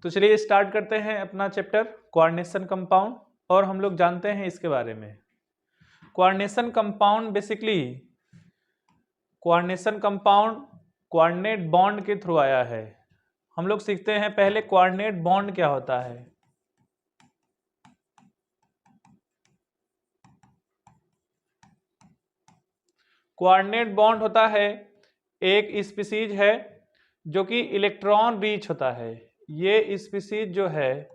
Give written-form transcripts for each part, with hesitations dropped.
तो चलिए स्टार्ट करते हैं अपना चैप्टर कोऑर्डिनेशन कंपाउंड, और हम लोग जानते हैं इसके बारे में। Coordination compound basically coordination compound coordinate bond के थ्रू आया है। हम लोग सीखते हैं पहले कोऑर्डिनेट बॉन्ड क्या होता है। कोऑर्डिनेट बॉन्ड होता है एक स्पीसीज है जो कि इलेक्ट्रॉन रिच होता है। ये स्पीसीज जो है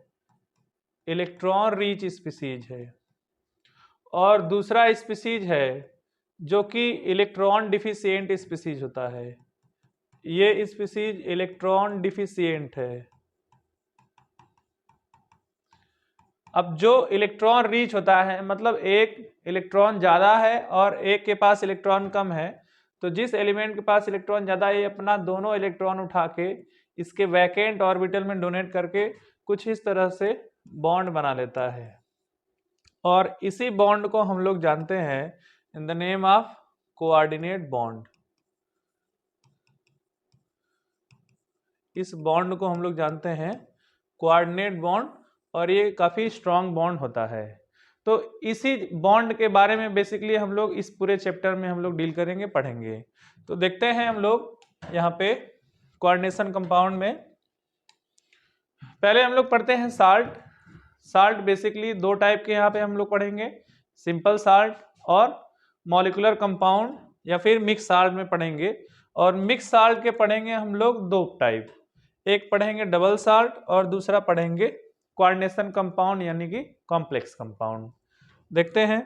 इलेक्ट्रॉन रिच स्पीसीज है, और दूसरा स्पीसीज है जो कि इलेक्ट्रॉन डिफिशिएंट स्पीसीज होता है। ये स्पीसीज इलेक्ट्रॉन डिफिशिएंट है। अब जो इलेक्ट्रॉन रिच होता है मतलब एक इलेक्ट्रॉन ज़्यादा है और एक के पास इलेक्ट्रॉन कम है, तो जिस एलिमेंट के पास इलेक्ट्रॉन ज़्यादा है ये अपना दोनों इलेक्ट्रॉन उठा के इसके वैकेंट ऑर्बिटल में डोनेट करके कुछ इस तरह से बॉन्ड बना लेता है, और इसी बॉन्ड को हम लोग जानते हैं in the name of coordinate bond. इस बॉन्ड को हम लोग जानते हैं कोऑर्डिनेट बॉन्ड, और ये काफ़ी स्ट्रॉन्ग बॉन्ड होता है। तो इसी बॉन्ड के बारे में बेसिकली हम लोग इस पूरे चैप्टर में हम लोग डील करेंगे, पढ़ेंगे। तो देखते हैं हम लोग यहाँ पे कोऑर्डिनेशन कंपाउंड में पहले हम लोग पढ़ते हैं साल्ट। साल्ट बेसिकली दो टाइप के यहाँ पे हम लोग पढ़ेंगे, सिंपल साल्ट और मॉलिक्यूलर कंपाउंड, या फिर मिक्स साल्ट में पढ़ेंगे। और मिक्स साल्ट के पढ़ेंगे हम लोग दो टाइप, एक पढ़ेंगे डबल साल्ट और दूसरा पढ़ेंगे कोऑर्डिनेशन कंपाउंड यानी कि कॉम्प्लेक्स कंपाउंड। देखते हैं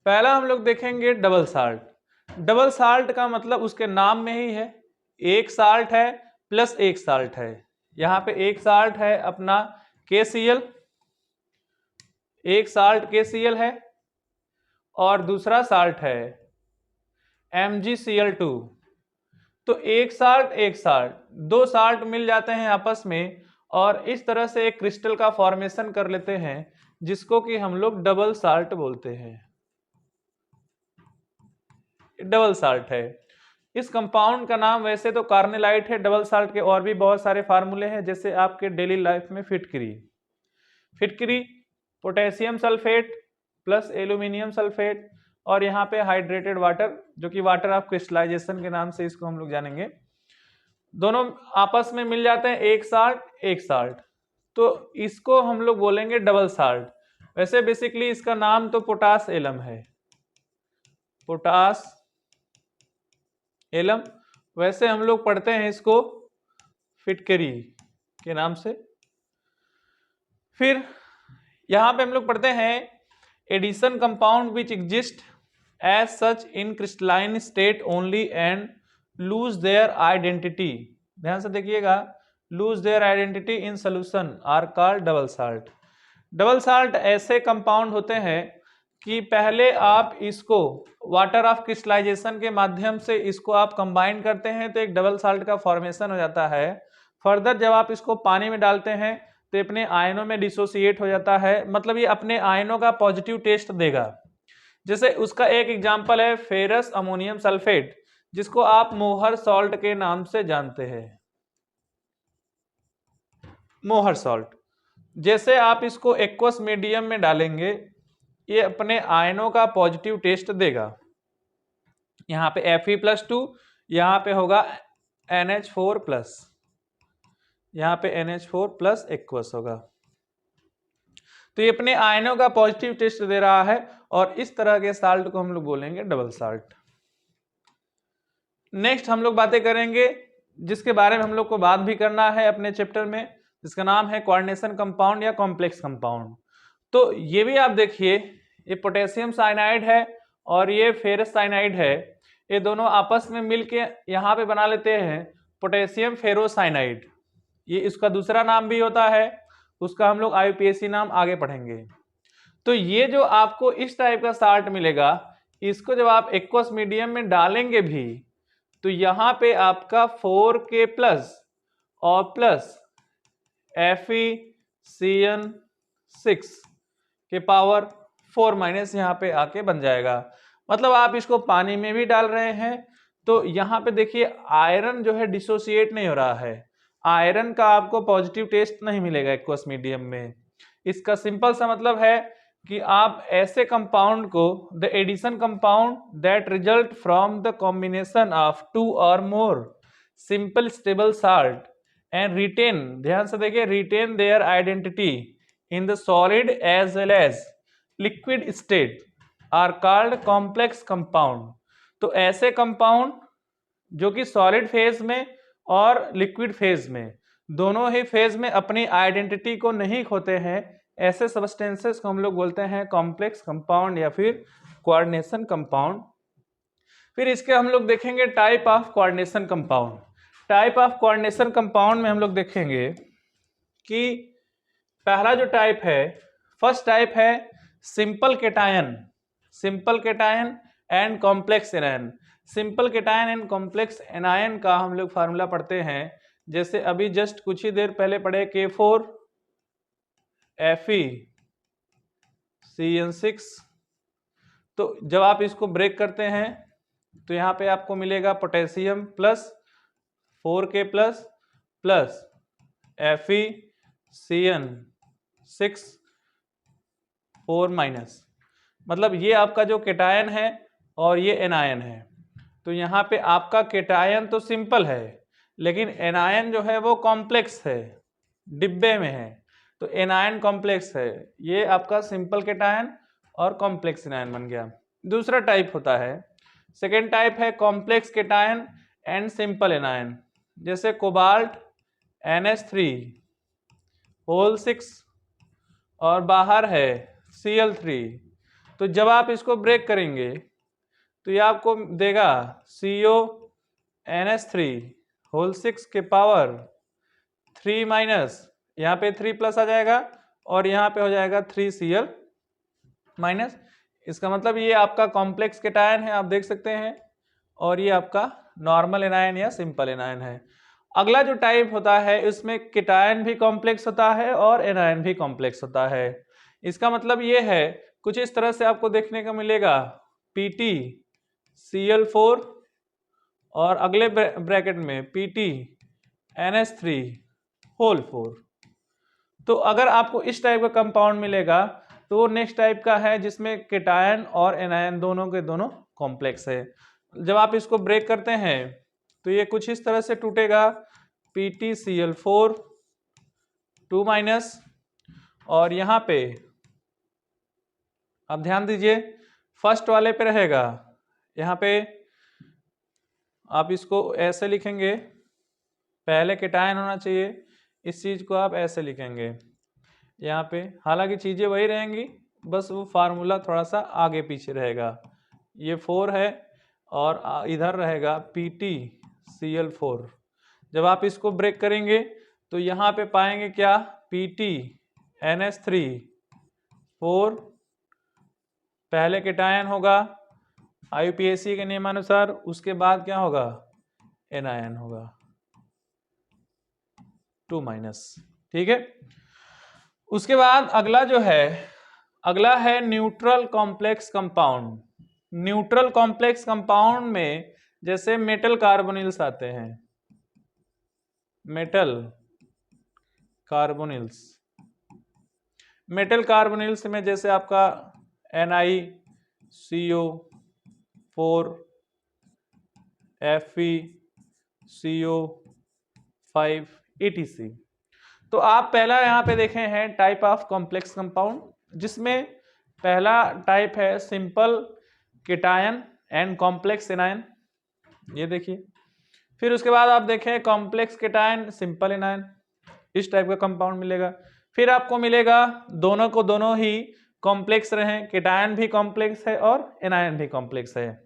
पहला हम लोग देखेंगे डबल साल्ट। डबल साल्ट का मतलब उसके नाम में ही है, एक साल्ट है प्लस एक साल्ट है। यहाँ पे एक साल्ट है अपना KCl, एक साल्ट KCl है, और दूसरा साल्ट है MgCl2। तो एक साल्ट दो साल्ट मिल जाते हैं आपस में, और इस तरह से एक क्रिस्टल का फॉर्मेशन कर लेते हैं जिसको कि हम लोग डबल साल्ट बोलते हैं। डबल साल्ट है। इस कंपाउंड का नाम वैसे तो कार्नेलाइट है। डबल साल्ट के और भी बहुत सारे फार्मूले हैं, जैसे आपके डेली लाइफ में फिटकरी potassium sulphate plus aluminium sulphate, और यहाँ पे हाइड्रेटेड वाटर जो कि वाटर ऑफ क्रिस्टलाइजेशन के नाम से इसको हम लोग जानेंगे। दोनों आपस में मिल जाते हैं एक साल्ट, तो इसको हम लोग बोलेंगे डबल साल्ट। वैसे बेसिकली इसका नाम तो पोटास एलम है, पोटास एलम। वैसे हम लोग पढ़ते हैं इसको फिटकरी के नाम से। फिर यहां पे हम लोग पढ़ते हैं addition compound which exist as such in crystalline state only and lose their identity. ध्यान से देखिएगा, lose their identity in solution are called double salt. Double salt ऐसे कंपाउंड होते हैं कि पहले आप इसको वाटर ऑफ क्रिस्टलाइजेशन के माध्यम से इसको आप कंबाइन करते हैं तो एक डबल साल्ट का फॉर्मेशन हो जाता है। फर्दर जब आप इसको पानी में डालते हैं तो अपने आयनों में डिसोसिएट हो जाता है, मतलब ये अपने आयनों का पॉजिटिव टेस्ट देगा। जैसे उसका एक एग्जांपल है फेरस अमोनियम सल्फेट, जिसको आप मोहर सॉल्ट के नाम से जानते हैं। मोहर सॉल्ट, जैसे आप इसको एक्वस मीडियम में डालेंगे ये अपने आयनों का पॉजिटिव टेस्ट देगा। यहाँ पे Fe+2, यहाँ पे होगा NH4+, यहाँ पे NH4+ एक्वस होगा। तो ये अपने आयनों का पॉजिटिव टेस्ट दे रहा है, और इस तरह के साल्ट को हम लोग बोलेंगे डबल साल्ट। नेक्स्ट हम लोग बातें करेंगे जिसके बारे में हम लोग को बात भी करना है अपने चैप्टर में, जिसका नाम है कोऑर्डिनेशन कंपाउंड या कॉम्प्लेक्स कंपाउंड। तो ये भी आप देखिए, ये पोटेशियम साइनाइड है और ये फेरस साइनाइड है, ये दोनों आपस में मिलके यहाँ पे बना लेते हैं पोटेशियम फेरोसाइनाइड। ये इसका दूसरा नाम भी होता है, उसका हम लोग IUPAC नाम आगे पढ़ेंगे। तो ये जो आपको इस टाइप का साल्ट मिलेगा, इसको जब आप एक्वस मीडियम में डालेंगे भी तो यहाँ पे आपका 4K+ और प्लस FeCN6 के पावर 4- यहाँ पे आके बन जाएगा। मतलब आप इसको पानी में भी डाल रहे हैं तो यहाँ पे देखिए आयरन जो है डिसोसिएट नहीं हो रहा है, आयरन का आपको पॉजिटिव टेस्ट नहीं मिलेगा एक्वस मीडियम में। इसका सिंपल सा मतलब है कि आप ऐसे कंपाउंड को, the addition compound that result from the combination of 2 और more simple stable salt and retain, ध्यान से देखिए, retain their identity in the solid as well as liquid state are called complex compound. तो ऐसे compound जो कि solid phase में और लिक्विड फेज में, दोनों ही फेज में अपनी आइडेंटिटी को नहीं खोते हैं, ऐसे सब्सटेंसेस को हम लोग बोलते हैं कॉम्प्लेक्स कंपाउंड या फिर कोऑर्डिनेशन कंपाउंड। फिर इसके हम लोग देखेंगे type of coordination compound. Type of coordination compound में हम लोग देखेंगे कि पहला जो टाइप है, फर्स्ट टाइप है simple cation, simple cation and complex anion. Simple cation and complex anion का हम लोग फार्मूला पढ़ते हैं, जैसे अभी जस्ट कुछ ही देर पहले पढ़े K4 FeCN6। तो जब आप इसको ब्रेक करते हैं तो यहाँ पे आपको मिलेगा potassium plus 4K plus plus FeCN6 4 minus, मतलब ये आपका जो केटायन है और ये एनायन है। तो यहाँ पे आपका केटायन तो सिंपल है, लेकिन एनायन जो है वो कॉम्प्लेक्स है, डिब्बे में है, तो एनायन कॉम्प्लेक्स है। ये आपका सिंपल केटायन और कॉम्प्लेक्स एनायन बन गया। दूसरा टाइप होता है, सेकेंड टाइप है complex cation and simple anion, जैसे कोबाल्ट NH3 6 और बाहर है Cl3। तो जब आप इसको ब्रेक करेंगे तो ये आपको देगा CONH3 6 के पावर 3 माइनस, यहाँ पे 3 प्लस आ जाएगा और यहाँ पे हो जाएगा 3Cl माइनस। इसका मतलब ये आपका कॉम्प्लेक्स केटायन है, आप देख सकते हैं, और ये आपका नॉर्मल एनायन या सिंपल एनायन है। अगला जो टाइप होता है इसमें केटायन भी कॉम्प्लेक्स होता है और एनायन भी कॉम्प्लेक्स होता है। इसका मतलब ये है, कुछ इस तरह से आपको देखने को मिलेगा PtCl4 और अगले ब्रैकेट में PtNH3 4। तो अगर आपको इस टाइप का कंपाउंड मिलेगा तो वो नेक्स्ट टाइप का है जिसमें केटायन और एनायन दोनों के दोनों कॉम्प्लेक्स है। जब आप इसको ब्रेक करते हैं तो ये कुछ इस तरह से टूटेगा PtCl4 2 माइनस, और यहाँ पे अब ध्यान दीजिए फर्स्ट वाले पे रहेगा, यहाँ पे आप इसको ऐसे लिखेंगे, पहले केटायन होना चाहिए, इस चीज को आप ऐसे लिखेंगे यहाँ पे, हालांकि चीजें वही रहेंगी, बस वो फार्मूला थोड़ा सा आगे पीछे रहेगा। ये 4 है और इधर रहेगा PtCl4। जब आप इसको ब्रेक करेंगे तो यहाँ पे पाएंगे क्या, PtNH3 4 पहले केटायन होगा IUPAC के नियमानुसार, उसके बाद क्या होगा, एनायन होगा 2 माइनस। ठीक है, उसके बाद अगला जो है, अगला है neutral complex compound. Neutral complex compound में जैसे मेटल कार्बोनिल्स आते हैं, मेटल कार्बोनिल्स, मेटल कार्बोनिल्स में जैसे आपका NiCO4 FeCO5 etc। तो आप पहला यहाँ पे देखे हैं टाइप ऑफ कॉम्प्लेक्स कंपाउंड, जिसमें पहला टाइप है simple cation and complex anion, ये देखिए। फिर उसके बाद आप देखें कॉम्प्लेक्स केटायन सिंपल एनायन, इस टाइप का कंपाउंड मिलेगा। फिर आपको मिलेगा दोनों को दोनों ही कॉम्प्लेक्स रहे, केटायन भी कॉम्प्लेक्स है और एनायन भी कॉम्प्लेक्स है।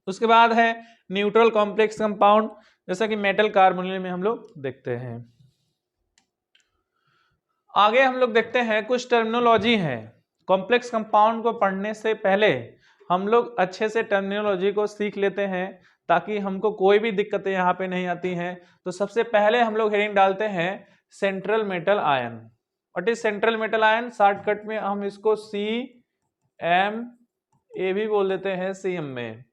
उसके बाद है न्यूट्रल कॉम्प्लेक्स कंपाउंड, जैसा कि मेटल कार्बोनिल में हम लोग देखते हैं। आगे हम लोग देखते हैं कुछ टर्मिनोलॉजी है। कॉम्प्लेक्स कंपाउंड को पढ़ने से पहले हम लोग अच्छे से टर्मिनोलॉजी को सीख लेते हैं ताकि हमको कोई भी दिक्कतें यहाँ पे नहीं आती हैं। तो सबसे पहले हम लोग हेडिंग डालते हैं central metal ion. What is central metal ion, shortcut में हम इसको CMA भी बोल देते हैं, CM में।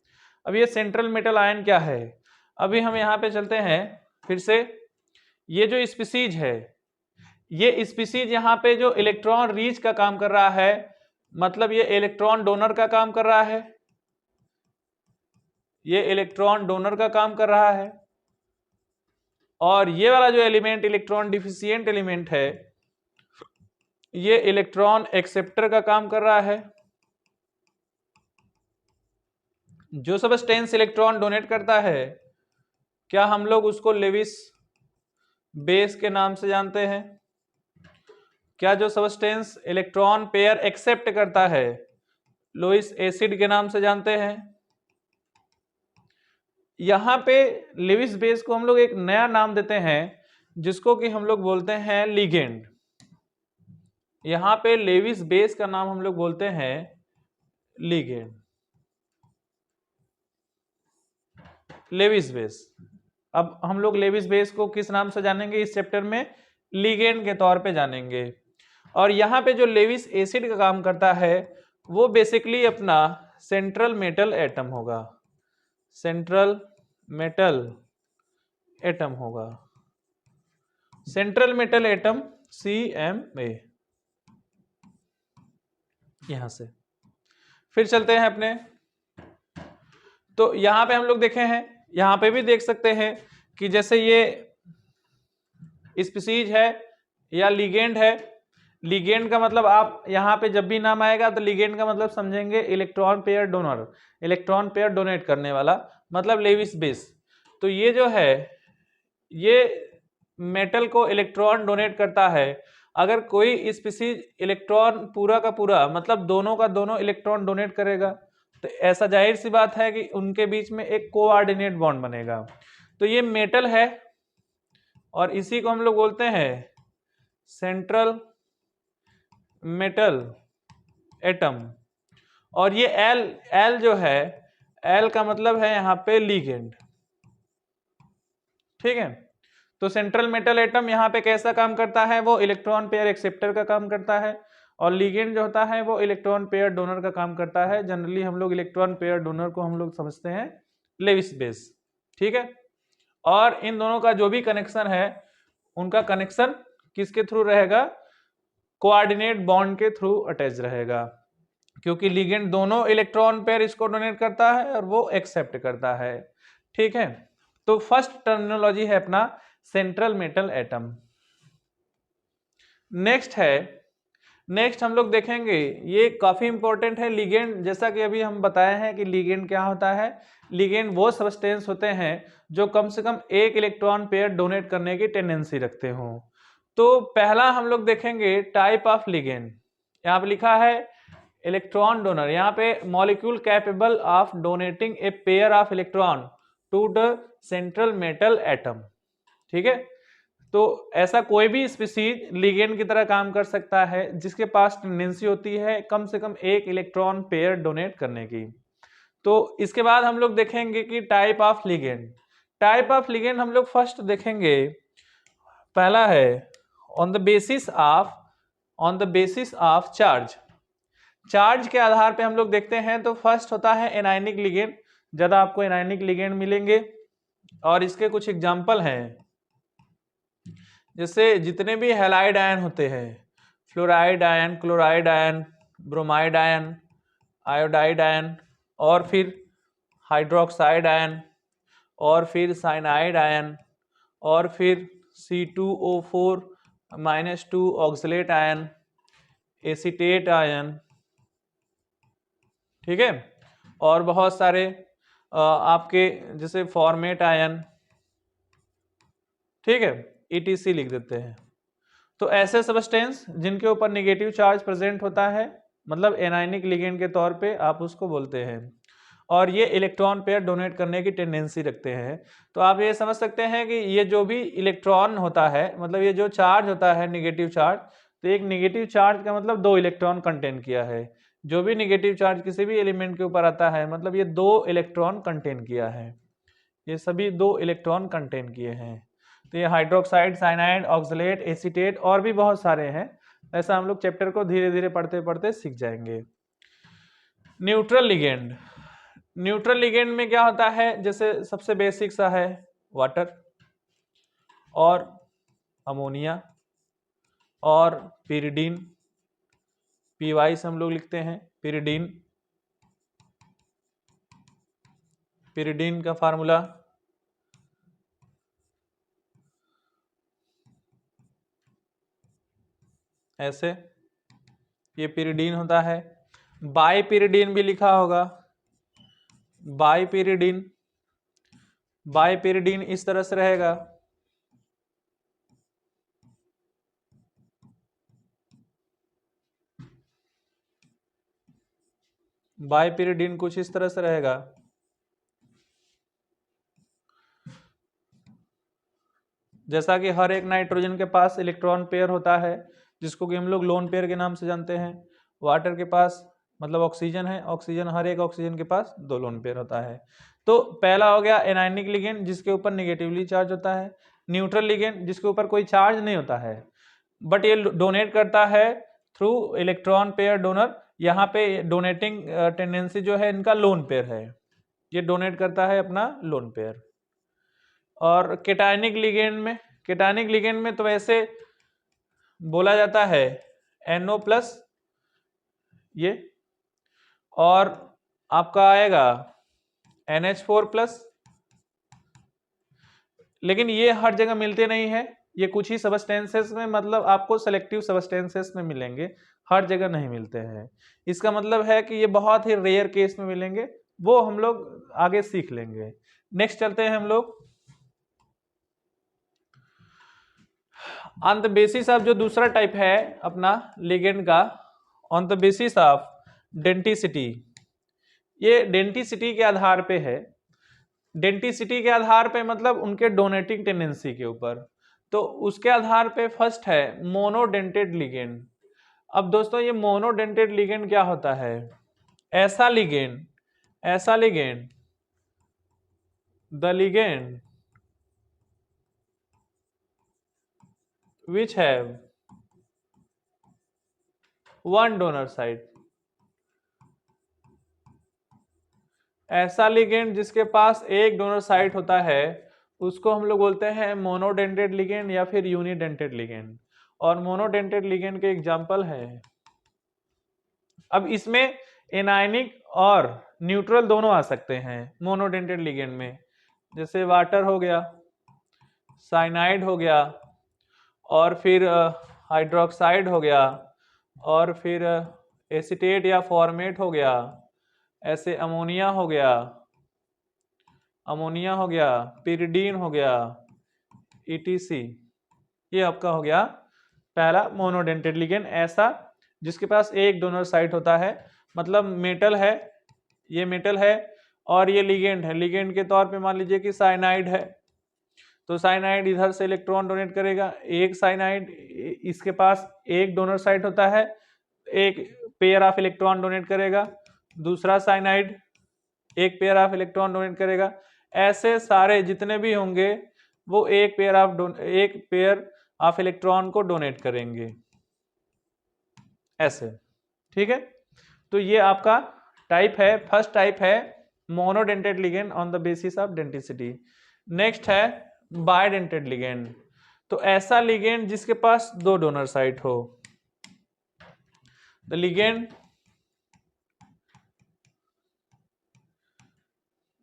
अब ये सेंट्रल मेटल आयन क्या है, अभी हम यहाँ पे चलते हैं फिर से। ये जो स्पीसीज है, ये स्पीसीज यहाँ पे जो इलेक्ट्रॉन रीच का काम कर रहा है, मतलब ये इलेक्ट्रॉन डोनर का काम कर रहा है, ये इलेक्ट्रॉन डोनर का काम कर रहा है। और ये वाला जो एलिमेंट इलेक्ट्रॉन डिफिशिएंट एलिमेंट है, ये इलेक्ट्रॉन एक्सेप्टर का काम कर रहा है। जो सबस्टेंस इलेक्ट्रॉन डोनेट करता है, क्या हम लोग उसको लेविस बेस के नाम से जानते हैं? क्या जो सबस्टेंस इलेक्ट्रॉन पेयर एक्सेप्ट करता है, लोइस एसिड के नाम से जानते हैं? यहां पे लेविस बेस को हम लोग एक नया नाम देते हैं, जिसको कि हम लोग बोलते हैं लिगेंड। यहां पे लेविस बेस का नाम हम लोग बोलते हैं लिगेंड, लेविस बेस। अब हम लोग लेविस बेस को किस नाम से जानेंगे इस चैप्टर में? लिगेंड के तौर पे जानेंगे। और यहाँ पे जो लेविस एसिड का काम करता है, वो बेसिकली अपना सेंट्रल मेटल एटम होगा, सेंट्रल मेटल एटम होगा, सेंट्रल मेटल एटम CMA। यहां से फिर चलते हैं अपने, तो यहां पे हम लोग देखे हैं, यहां पे भी देख सकते हैं कि जैसे ये स्पीसीज है या लिगेंड है। लिगेंड का मतलब आप यहाँ पे जब भी नाम आएगा तो लिगेंड का मतलब समझेंगे electron pair donor, electron pair donate करने वाला, मतलब लेविस बेस। तो ये जो है, ये मेटल को इलेक्ट्रॉन डोनेट करता है। अगर कोई स्पीसीज इलेक्ट्रॉन पूरा का पूरा, मतलब दोनों का दोनों इलेक्ट्रॉन डोनेट करेगा, तो ऐसा जाहिर सी बात है कि उनके बीच में एक कोऑर्डिनेट बॉन्ड बनेगा। तो ये मेटल है और इसी को हम लोग बोलते हैं सेंट्रल मेटल एटम। और ये एल जो है, एल का मतलब है यहाँ पे लिगेंड। ठीक है, तो सेंट्रल मेटल एटम यहाँ पे कैसा काम करता है? वो इलेक्ट्रॉन पेयर एक्सेप्टर का काम करता है। और लिगेंड जो होता है वो इलेक्ट्रॉन पेयर डोनर का काम करता है। जनरली हम लोग इलेक्ट्रॉन पेयर डोनर को हम लोग समझते हैं लेविस बेस। ठीक है, और इन दोनों का जो भी कनेक्शन है, उनका कनेक्शन किसके थ्रू रहेगा? कोऑर्डिनेट बॉन्ड के थ्रू अटैच रहेगा, क्योंकि लिगेंड दोनों इलेक्ट्रॉन पेयर इसको डोनेट करता है और वो एक्सेप्ट करता है। ठीक है, तो फर्स्ट टर्मिनोलॉजी है अपना सेंट्रल मेटल एटम। नेक्स्ट हम लोग देखेंगे, ये काफी इंपॉर्टेंट है लिगेंड। जैसा कि अभी हम बताए हैं कि लिगेंड क्या होता है। लिगेंड वो सबस्टेंस होते हैं जो कम से कम एक इलेक्ट्रॉन पेयर डोनेट करने की टेंडेंसी रखते हो। तो पहला हम लोग देखेंगे टाइप ऑफ लिगेंड। यहाँ पे लिखा है इलेक्ट्रॉन डोनर, यहाँ पे molecule capable of donating a pair of electron to the central metal atom. ठीक है, तो ऐसा कोई भी स्पीसीज लिगेंड की तरह काम कर सकता है जिसके पास टेंडेंसी होती है कम से कम एक इलेक्ट्रॉन पेयर डोनेट करने की। तो इसके बाद हम लोग देखेंगे कि type of ligand. Type of ligand हम लोग फर्स्ट देखेंगे, पहला है on the basis of charge. Charge के आधार पे हम लोग देखते हैं, तो फर्स्ट होता है एनायनिक लिगेंड। ज्यादा आपको एनायनिक लिगेंड मिलेंगे और इसके कुछ एग्जांपल हैं, जैसे जितने भी हैलाइड आयन होते हैं, fluoride ion, chloride ion, bromide ion, iodide ion, और फिर हाइड्रोक्साइड आयन, और फिर साइनाइड आयन, और फिर C2O4 -2 oxalate ion, acetate ion. ठीक है, और बहुत सारे आपके जैसे फॉर्मेट आयन। ठीक है, ETC लिख देते हैं। तो ऐसे सबस्टेंस जिनके ऊपर नेगेटिव चार्ज प्रेजेंट होता है, मतलब एनायनिक लिगेंड के तौर पे आप उसको बोलते हैं, और ये इलेक्ट्रॉन पेयर डोनेट करने की टेंडेंसी रखते हैं। तो आप ये समझ सकते हैं कि ये जो भी इलेक्ट्रॉन होता है, मतलब ये जो चार्ज होता है नेगेटिव चार्ज, तो एक नेगेटिव चार्ज का मतलब 2 इलेक्ट्रॉन कंटेन किया है। जो भी नेगेटिव चार्ज किसी भी एलिमेंट के ऊपर आता है, मतलब ये 2 इलेक्ट्रॉन कंटेन किया है, ये सभी 2 इलेक्ट्रॉन कंटेन किए हैं। तो ये हाइड्रोक्साइड, साइनाइड, ऑक्सलेट, एसीटेट और भी बहुत सारे हैं। ऐसा हम लोग चैप्टर को धीरे धीरे पढ़ते पढ़ते सीख जाएंगे। Neutral ligand. न्यूट्रल लिगेंड में क्या होता है, जैसे सबसे बेसिक सा है वाटर, और अमोनिया, और पिरिडीन, पीवाई से हम लोग लिखते हैं पिरिडीन। पिरिडीन का फार्मूला ऐसे, ये पिरिडीन होता है। बाईपिरिडीन भी लिखा होगा, बाईपिरिडीन, बाईपिरिडीन इस तरह से रहेगा, बाईपिरिडीन कुछ इस तरह से रहेगा। जैसा कि हर एक नाइट्रोजन के पास इलेक्ट्रॉन पेयर होता है, जिसको कि हम लोग लोन पेयर के नाम से जानते हैं। वाटर के पास मतलब ऑक्सीजन है, ऑक्सीजन, हर एक ऑक्सीजन के पास 2 लोन पेयर होता है। तो पहला हो गया एनायनिक लिगेंड, जिसके ऊपर नेगेटिवली चार्ज होता है। न्यूट्रल लिगेंड, जिसके ऊपर कोई चार्ज नहीं होता है, बट ये डोनेट करता है थ्रू इलेक्ट्रॉन पेयर डोनर। यहाँ पे डोनेटिंग टेंडेंसी जो है इनका लोन पेयर है, ये डोनेट करता है अपना लोन पेयर। और केटायनिक लिगेंड में, केटायनिक लिगेंड में तो वैसे बोला जाता है NO+, ये, और आपका आएगा NH4+, लेकिन ये हर जगह मिलते नहीं है, ये कुछ ही सबस्टेंसेस में, मतलब आपको सेलेक्टिव सबस्टेंसेस में मिलेंगे, हर जगह नहीं मिलते हैं। इसका मतलब है कि ये बहुत ही रेयर केस में मिलेंगे, वो हम लोग आगे सीख लेंगे। नेक्स्ट चलते हैं हम लोग ऑन द बेसिस ऑफ, जो दूसरा टाइप है अपना लिगेंड का, on the basis of denticity. ये डेंटिसिटी के आधार पे है, डेंटिसिटी के आधार पे मतलब उनके डोनेटिंग टेंडेंसी के ऊपर। तो उसके आधार पे फर्स्ट है मोनोडेंटेड लिगेंड। अब दोस्तों ये मोनोडेंटेड लिगेंड क्या होता है? ऐसा लिगेंड, ऐसा ligand, the ligand which have one donor site, ऐसा लिगेंड जिसके पास एक डोनर साइट होता है, उसको हम लोग बोलते हैं मोनोडेंटेड लिगेंड या फिर यूनिडेंटेड लिगेंड। और मोनोडेंटेड लिगेंड के एग्जांपल है, अब इसमें एनायनिक और न्यूट्रल दोनों आ सकते हैं मोनोडेंटेड लिगेंड में, जैसे वाटर हो गया, साइनाइड हो गया, और फिर हाइड्रोक्साइड हो गया, और फिर एसीटेट या फॉर्मेट हो गया, ऐसे अमोनिया हो गया, अमोनिया हो गया, पिरिडीन हो गया, ETC। ये आपका हो गया पहला मोनोडेंटेड लिगेंड, ऐसा जिसके पास एक डोनर साइट होता है, मतलब मेटल है, ये मेटल है और ये लिगेंड है। लिगेंड के तौर पे मान लीजिए कि साइनाइड है, तो साइनाइड इधर से इलेक्ट्रॉन डोनेट करेगा, एक साइनाइड, इसके पास एक डोनर साइट होता है, एक पेयर ऑफ इलेक्ट्रॉन डोनेट करेगा, दूसरा साइनाइड एक पेयर ऑफ इलेक्ट्रॉन डोनेट करेगा। ऐसे सारे जितने भी होंगे वो एक पेयर ऑफ इलेक्ट्रॉन को डोनेट करेंगे, ऐसे, ठीक है। तो ये आपका टाइप है, फर्स्ट टाइप है monodentate ligand on the basis of denticity. Next है बायडेंटेड लिगेंड, तो ऐसा लिगेंड जिसके पास 2 डोनर साइट हो, the ligand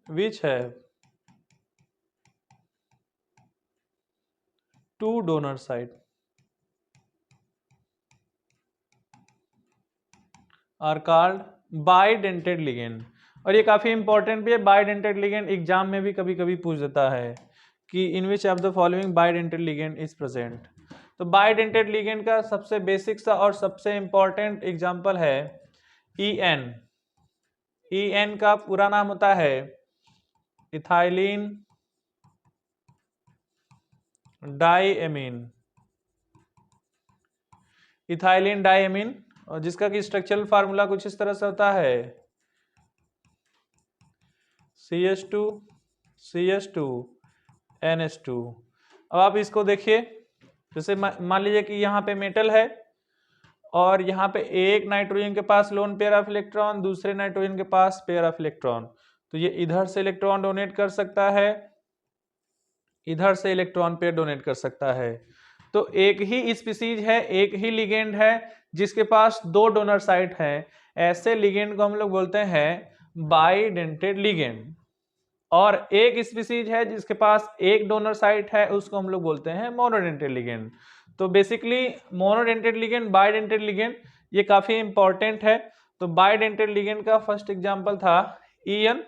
which have 2 donor site are called bidentate ligand। और ये काफी इंपॉर्टेंट भी है, बायडेंटेड लिगेंड एग्जाम में भी कभी कभी पूछ देता है कि in which of the following bidentate ligand is present. तो बायडेंटेड लिगेंड का सबसे बेसिक सा और सबसे इंपॉर्टेंट एग्जांपल है EN। EN का पूरा नाम होता है इथाइलिन डाइएमीन, इथाइलिन डाइएमीन, और जिसका कि स्ट्रक्चरल फार्मूला कुछ इस तरह से होता है CH2 CH2 NH2। अब आप इसको देखिए, जैसे मान लीजिए कि यहाँ पे मेटल है और यहाँ पे एक नाइट्रोजन के पास लोन पेयर ऑफ इलेक्ट्रॉन, दूसरे नाइट्रोजन के पास पेयर ऑफ इलेक्ट्रॉन, तो ये इधर से इलेक्ट्रॉन डोनेट कर सकता है, इधर से इलेक्ट्रॉन पेयर डोनेट कर सकता है। तो एक ही स्पीसीज है, एक ही लिगेंड है जिसके पास दो डोनर साइट है, ऐसे लिगेंड को हम लोग बोलते हैं बाइडेंटेड लिगेंड। और एक स्पीसीज है जिसके पास एक डोनर साइट है, उसको हम लोग बोलते हैं मोनोडेंटेड लिगेंड। तो basically monodentate ligand, bidentate ligand, ये काफी इंपॉर्टेंट है। तो बाइडेंटेड लिगेंड का फर्स्ट एग्जांपल था ईएन,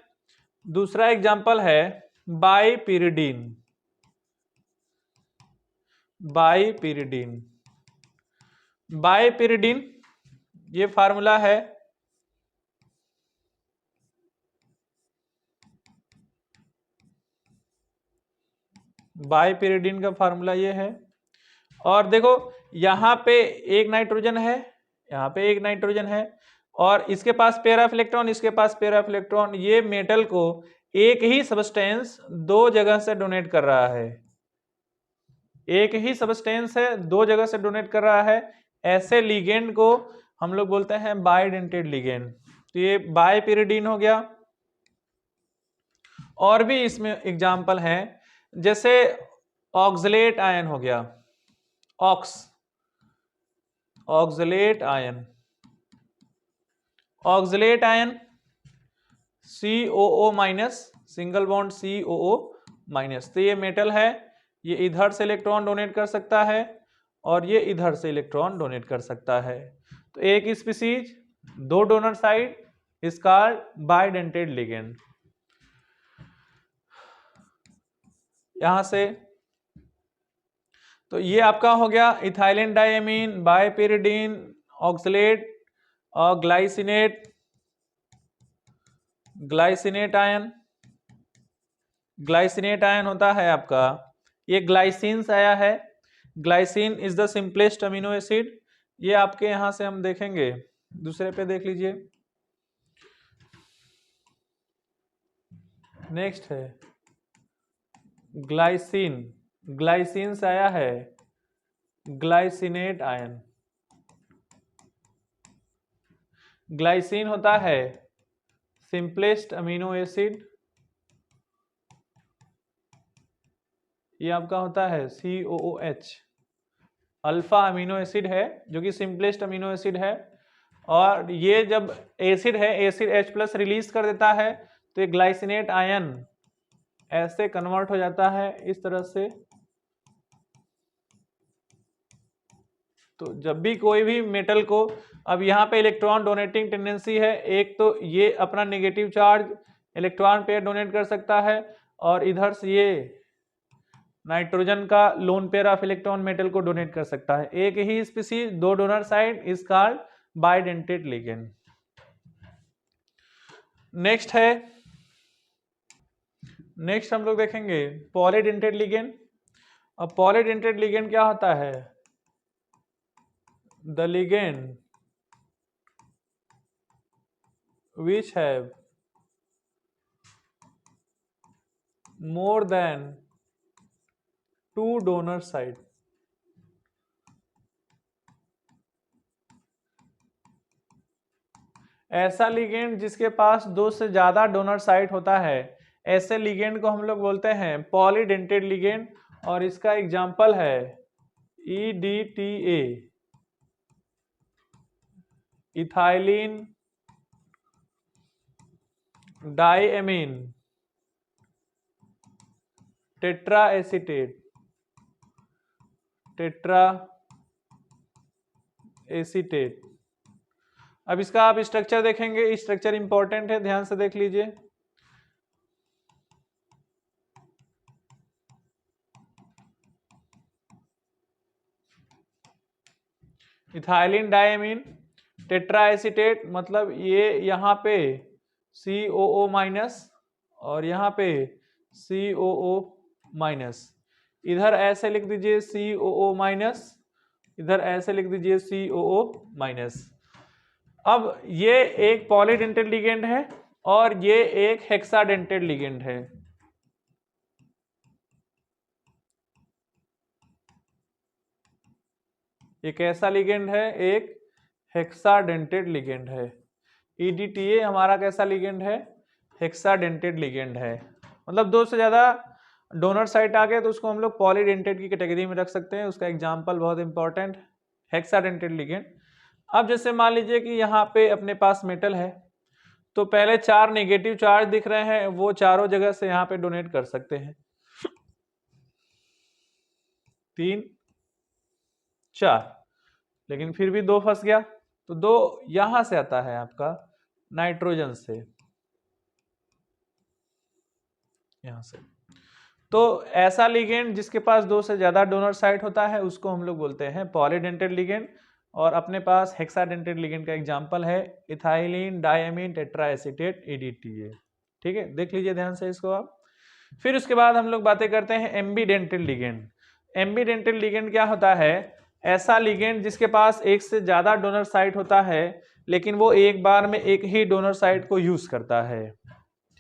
दूसरा एग्जांपल है बाइपिरिडीन। बाइपिरिडीन, बाइपिरिडीन ये फार्मूला है बाइपिरिडीन का फार्मूला ये है। और देखो यहाँ पे एक नाइट्रोजन है, यहाँ पे एक नाइट्रोजन है, और इसके पास पेयर ऑफ इलेक्ट्रॉन, इसके पास पेयर ऑफ इलेक्ट्रॉन। ये मेटल को एक ही सब्सटेंस दो जगह से डोनेट कर रहा है, एक ही सब्सटेंस है दो जगह से डोनेट कर रहा है। ऐसे लिगेंड को हम लोग बोलते हैं बाइडेंटेड लिगेंड। तो ये बाइपिरिडीन हो गया। और भी इसमें एग्जाम्पल हैं, जैसे ऑक्सलेट आयन हो गया, oxalate ion, oxalate ion COO minus, single bond COO minus. तो ये मेटल है, ये इधर से इलेक्ट्रॉन डोनेट कर सकता है और ये इधर से इलेक्ट्रॉन डोनेट कर सकता है। तो एक स्पीसीज, दो donor side, is called bidentate ligand. यहां से तो ये आपका हो गया इथाइलिन डायमीन, बाइपिरिडीन, ऑक्सलेट और glycinate, glycinate ion. Glycinate ion होता है आपका, ये ग्लाइसिन से आया है। Glycine is the simplest amino acid. ये आपके यहां से हम देखेंगे, दूसरे पे देख लीजिए। नेक्स्ट है ग्लाइसिन, ग्लाइसिन से आया है ग्लाइसिनेट आयन। ग्लाइसिन होता है सिंपलेस्ट अमीनो एसिड, ये आपका होता है COOH, अल्फा अमीनो एसिड है जो कि सिंपलेस्ट अमीनो एसिड है। और ये जब एसिड है, एसिड H+ रिलीज कर देता है, तो ये ग्लाइसिनेट आयन ऐसे कन्वर्ट हो जाता है इस तरह से। तो जब भी कोई भी मेटल को, अब यहाँ पे इलेक्ट्रॉन डोनेटिंग टेंडेंसी है, एक तो ये अपना negative charge electron pair donate कर सकता है, और इधर से ये नाइट्रोजन का lone pair of electron metal को डोनेट कर सकता है। एक ही स्पीसीज, दो donor side, is called bidentate ligand. Next है, नेक्स्ट हम लोग देखेंगे पॉलीडेंटेड लिगेंड। अब पॉलीडेंटेड लिगेंड क्या होता है? The ligand which have more than two donor site। ऐसा लिगेंड जिसके पास दो से ज्यादा डोनर साइट होता है, ऐसे लिगेंड को हम लोग बोलते हैं पॉलीडेंटेड लिगेंड। और इसका एग्जाम्पल है EDTA, ethylene diamine tetra acetate, tetra acetate. अब इसका आप स्ट्रक्चर देखेंगे, स्ट्रक्चर इंपॉर्टेंट है, ध्यान से देख लीजिए। इथाइलिन डायमीन टेट्रा एसीटेट, मतलब ये यहाँ पे COO माइनस और यहाँ पे COO माइनस। इधर ऐसे लिख दीजिए COO माइनस, इधर ऐसे लिख दीजिए COO माइनस। अब ये एक पॉलीडेंटेड लिगेंड है और ये एक हेक्साडेंटेड लिगेंड है। ये कैसा लिगेंड है? एक हेक्साडेंटेड लिगेंड है। EDTA हमारा कैसा लिगेंड है? हेक्साडेंटेड लिगेंड है। मतलब दो से ज्यादा डोनर साइट आ गया तो उसको हम लोग पॉलीडेंटेट की कैटेगरी में रख सकते हैं। उसका एग्जांपल बहुत इंपॉर्टेंट, हेक्साडेंटेट लिगेंड। अब जैसे मान लीजिए कि यहाँ पे अपने पास मेटल है, तो पहले 4 नेगेटिव चार्ज दिख रहे हैं, वो चारों जगह से यहाँ पे डोनेट कर सकते हैं। 3 4, लेकिन फिर भी 2 फंस गया, तो 2 यहां से आता है आपका नाइट्रोजन से, यहां से। तो ऐसा लिगेंड जिसके पास 2 से ज्यादा डोनर साइट होता है उसको हम लोग बोलते हैं पॉलीडेंटेट लिगेंड। और अपने पास हेक्साडेंटेट लिगेंड का एग्जांपल है इथाइलिन डायमीन टेट्राएसीटेट ADTA। ठीक है, देख लीजिए ध्यान से इसको आप। फिर उसके बाद हम लोग बातें करते हैं एम्बीडेंटेट लिगेंड। एम्बीडेंटेट लिगेंड क्या होता है? ऐसा लिगेंड जिसके पास एक से ज्यादा डोनर साइट होता है, लेकिन वो एक बार में एक ही डोनर साइट को यूज करता है।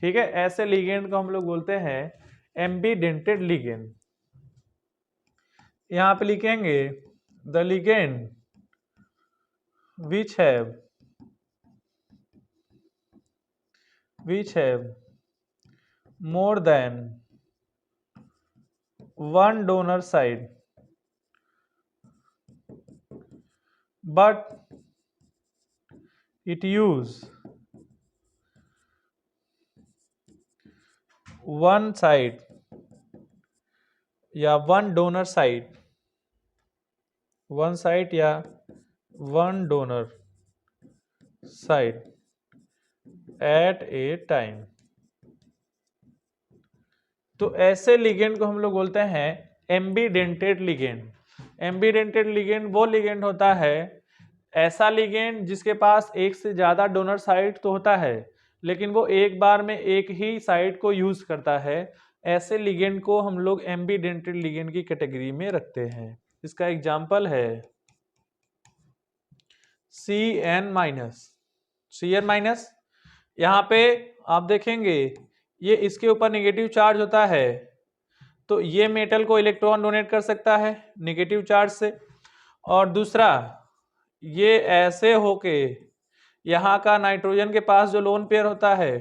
ठीक है, ऐसे लिगेंड को हम लोग बोलते हैं एम्बीडेंटेट लिगेंड। यहां पे लिखेंगे the ligand which have more than one donor site but it use one site या one donor site, one site या one donor site at a time। तो ऐसे लिगेंड को हम लोग बोलते हैं एम्बीडेंटेट लिगेंड। एम्बीडेंटेट लिगेंड वो लिगेंड होता है, ऐसा लिगेंड जिसके पास एक से ज्यादा डोनर साइट तो होता है, लेकिन वो एक बार में एक ही साइट को यूज करता है। ऐसे लिगेंड को हम लोग एम्बीडेंटेट लिगेंड की कैटेगरी में रखते हैं। इसका एग्जांपल है CN-। CN-, यहाँ पे आप देखेंगे ये इसके ऊपर नेगेटिव चार्ज होता है, तो ये मेटल को इलेक्ट्रॉन डोनेट कर सकता है नेगेटिव चार्ज से। और दूसरा, ये ऐसे होके यहाँ का नाइट्रोजन के पास जो लोन पेयर होता है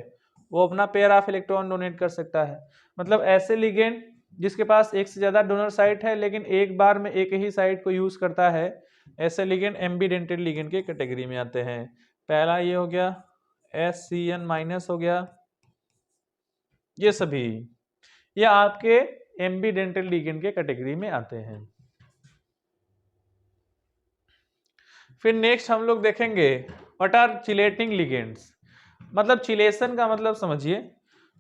वो अपना पेयर ऑफ इलेक्ट्रॉन डोनेट कर सकता है। मतलब ऐसे लिगेंड जिसके पास एक से ज्यादा डोनर साइट है लेकिन एक बार में एक ही साइट को यूज करता है, ऐसे लिगेंड एम्बीडेंटेट लिगेंड के कैटेगरी में आते हैं। पहला ये हो गया SCN- हो गया, ये सभी ये आपके एम्बीडेंटेट लिगेंड के कैटेगरी में आते हैं। फिर नेक्स्ट हम लोग देखेंगे व्हाट आर चिलेटिंग लिगेंड्स। मतलब चिलेशन का मतलब समझिए,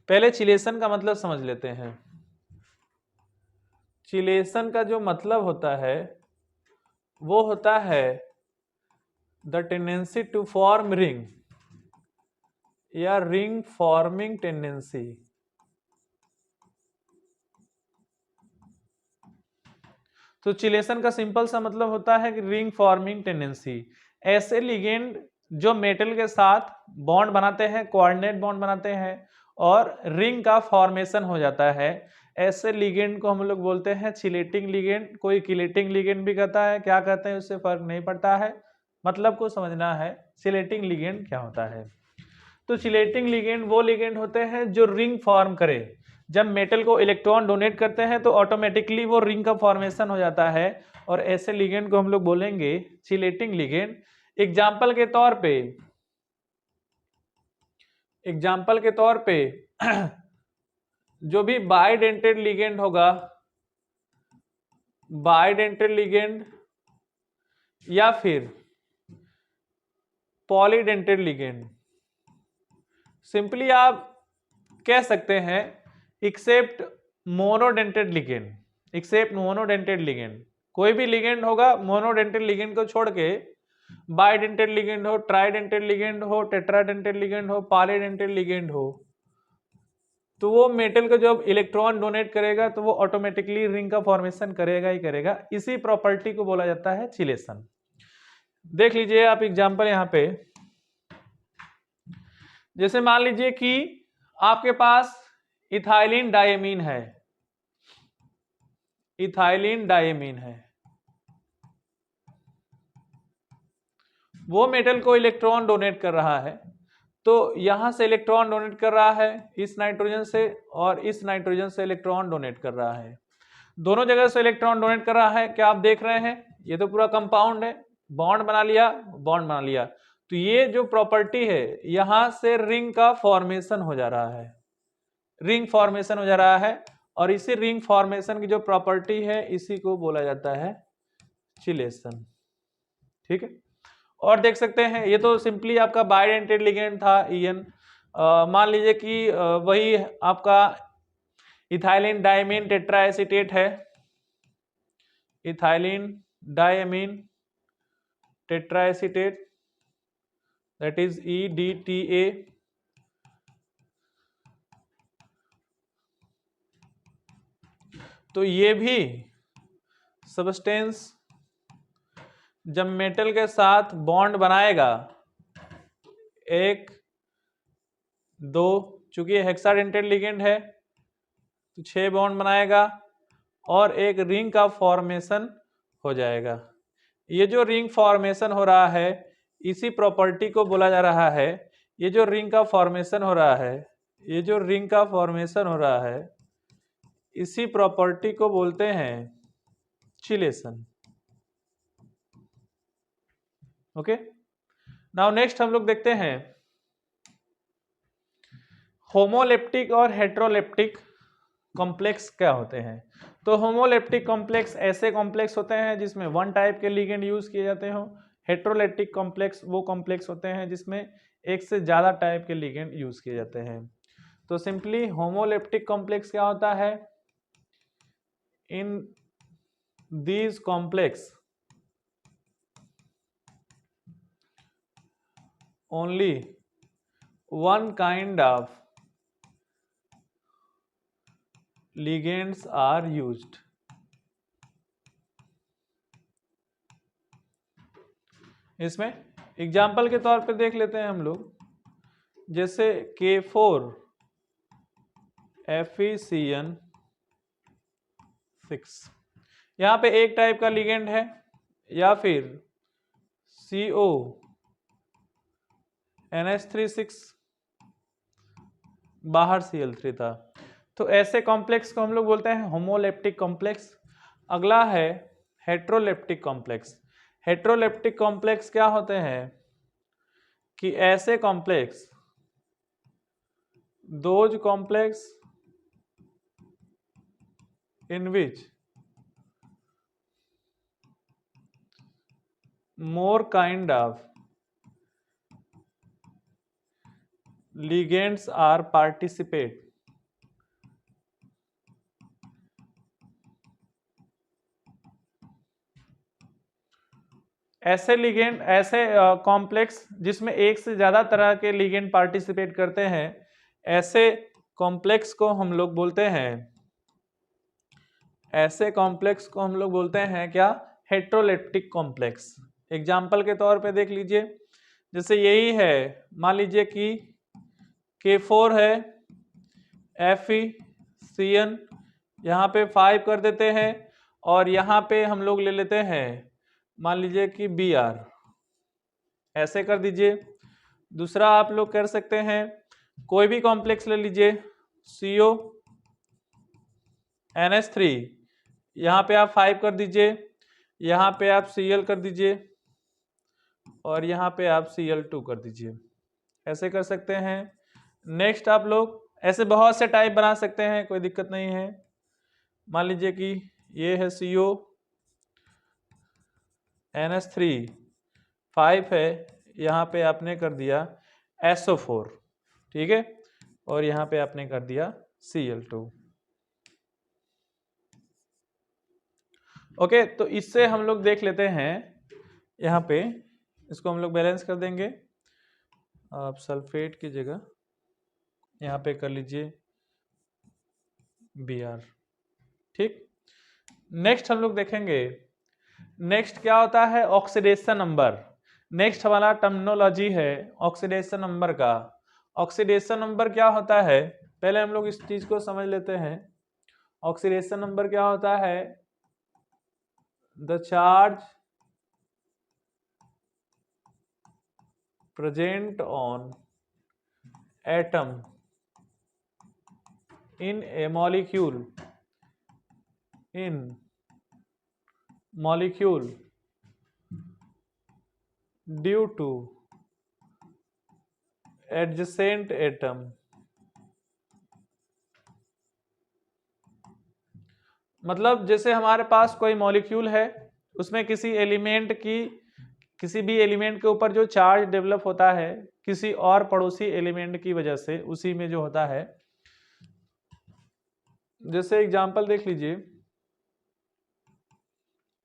पहले चिलेशन का मतलब समझ लेते हैं। चिलेशन का जो मतलब होता है वो होता है the tendency to form ring या रिंग फॉर्मिंग टेंडेंसी। तो चिलेशन का सिंपल सा मतलब होता है कि रिंग फॉर्मिंग टेंडेंसी। ऐसे लिगेंड जो मेटल के साथ बॉन्ड बनाते हैं, कोऑर्डिनेट बॉन्ड बनाते हैं और रिंग का फॉर्मेशन हो जाता है, ऐसे लिगेंड को हम लोग बोलते हैं चिलेटिंग लिगेंड। कोई किलेटिंग लिगेंड भी कहता है, क्या कहते हैं उससे फर्क नहीं पड़ता है, मतलब को समझना है चिलेटिंग लिगेंड क्या होता है। तो चिलेटिंग लिगेंड वो लिगेंड होते हैं जो रिंग फॉर्म करे। जब मेटल को इलेक्ट्रॉन डोनेट करते हैं तो ऑटोमेटिकली वो रिंग का फॉर्मेशन हो जाता है, और ऐसे लिगेंड को हम लोग बोलेंगे चिलेटिंग लिगेंड। एग्जाम्पल के तौर पे जो भी बाइडेंटेड लिगेंड होगा, बाइडेंटेड लिगेंड या फिर पॉलीडेंटेड लिगेंड, सिंपली आप कह सकते हैं except monodentate ligand. Except monodentate ligand, कोई भी लिगेंड होगा मोनोडेंटेड लिगेंड को छोड़ के, बाइडेंटेड लिगेंड हो, ट्राइडेंटेड लिगेंड हो, टेट्राडेंटेड लिगेंड हो, पॉलीडेंटेड लिगेंड हो, तो वो मेटल को जब इलेक्ट्रॉन डोनेट करेगा तो वो ऑटोमेटिकली रिंग का फॉर्मेशन करेगा ही करेगा। इसी प्रॉपर्टी को बोला जाता है चिलेशन। देख लीजिए आप एग्जांपल यहाँ पे, जैसे मान लीजिए कि आपके पास इथाइलिन डायमीन है, इथाइलिन डायमीन है, वो मेटल को इलेक्ट्रॉन डोनेट कर रहा है, तो यहां से इलेक्ट्रॉन डोनेट कर रहा है इस नाइट्रोजन से, और इस नाइट्रोजन से इलेक्ट्रॉन डोनेट कर रहा है, दोनों जगह से इलेक्ट्रॉन डोनेट कर रहा है। क्या आप देख रहे हैं, ये तो पूरा कंपाउंड है, बॉन्ड बना लिया, बॉन्ड बना लिया। तो ये जो प्रॉपर्टी है यहां से रिंग का फॉर्मेशन हो जा रहा है, रिंग फॉर्मेशन हो जा रहा है, और इसी रिंग फॉर्मेशन की जो प्रॉपर्टी है इसी को बोला जाता है चिलेशन। ठीक है, और देख सकते हैं ये तो सिंपली आपका बाइडेंटेड लिगेंड था EN। मान लीजिए कि वही आपका इथाइलिन डायमीन टेट्राएसीटेट है, ethylene diamine tetraacetate, that is EDTA। तो ये भी सब्सटेंस जब मेटल के साथ बॉन्ड बनाएगा, 1 2, चूंकि ये हेक्साडेंटेड लिगेंड है तो 6 बॉन्ड बनाएगा और एक रिंग का फॉर्मेशन हो जाएगा। ये जो रिंग फॉर्मेशन हो रहा है इसी प्रॉपर्टी को बोला जा रहा है, ये जो रिंग का फॉर्मेशन हो रहा है, ये जो रिंग का फॉर्मेशन हो रहा है इसी प्रॉपर्टी को बोलते हैं चिलेशन। ओके, नाउ नेक्स्ट हम लोग देखते हैं होमोलेप्टिक और हेट्रोलेप्टिक कॉम्प्लेक्स क्या होते हैं। तो होमोलेप्टिक कॉम्प्लेक्स ऐसे कॉम्प्लेक्स होते हैं जिसमें वन टाइप के लिगेंड यूज किए जाते हो। हेट्रोलेप्टिक कॉम्प्लेक्स वो कॉम्प्लेक्स होते हैं जिसमें एक से ज्यादा टाइप के लिगेंड यूज किए जाते हैं। तो सिंपली होमोलेप्टिक कॉम्प्लेक्स क्या होता है, in these complex only one kind of ligands are used। इसमें एग्जाम्पल के तौर पे देख लेते हैं हम लोग, जैसे K4 FeCN6, यहां पे एक टाइप का लिगेंड है, या फिर CO NH36 बाहर Cl3 था। तो ऐसे कॉम्प्लेक्स को हम लोग बोलते हैं होमोलेप्टिक कॉम्प्लेक्स। अगला है हेट्रोलेप्टिक कॉम्प्लेक्स। हेट्रोलेप्टिक कॉम्प्लेक्स क्या होते हैं कि ऐसे complex, those complex in which more kind of ligands are participate ऐसे लिगेंड, ऐसे कॉम्प्लेक्स जिसमें एक से ज्यादा तरह के लिगेंड पार्टिसिपेट करते हैं, ऐसे कॉम्प्लेक्स को हम लोग बोलते हैं, ऐसे कॉम्प्लेक्स को हम लोग बोलते हैं क्या, हेट्रोलेप्टिक कॉम्प्लेक्स। एग्जाम्पल के तौर पे देख लीजिए, जैसे यही है, मान लीजिए कि K4 है FeCN, यहाँ पे 5 कर देते हैं, और यहाँ पे हम लोग ले लेते हैं मान लीजिए कि Br, ऐसे कर दीजिए। दूसरा आप लोग कर सकते हैं, कोई भी कॉम्प्लेक्स ले लीजिए, CO NH3, यहाँ पे आप 5 कर दीजिए, यहाँ पे आप Cl कर दीजिए, और यहाँ पे आप Cl2 कर दीजिए, ऐसे कर सकते हैं। नेक्स्ट आप लोग ऐसे बहुत से टाइप बना सकते हैं, कोई दिक्कत नहीं है। मान लीजिए कि ये है CO NH3 5 है, यहाँ पे आपने कर दिया SO4, ठीक है, और यहाँ पे आपने कर दिया Cl2। ओके, तो इससे हम लोग देख लेते हैं, यहाँ पे इसको हम लोग बैलेंस कर देंगे। आप सल्फेट की जगह यहाँ पे कर लीजिए Br, ठीक। नेक्स्ट हम लोग देखेंगे, नेक्स्ट क्या होता है, ऑक्सीडेशन नंबर। नेक्स्ट हमारा टर्मिनोलॉजी है ऑक्सीडेशन नंबर का। ऑक्सीडेशन नंबर क्या होता है, पहले हम लोग इस चीज को समझ लेते हैं। ऑक्सीडेशन नंबर क्या होता है, the charge present on atom in A molecule due two adjacent atom. मतलब जैसे हमारे पास कोई मॉलिक्यूल है, उसमें किसी भी एलिमेंट के ऊपर जो चार्ज डेवलप होता है किसी और पड़ोसी एलिमेंट की वजह से, उसी में जो होता है, जैसे एग्जांपल देख लीजिए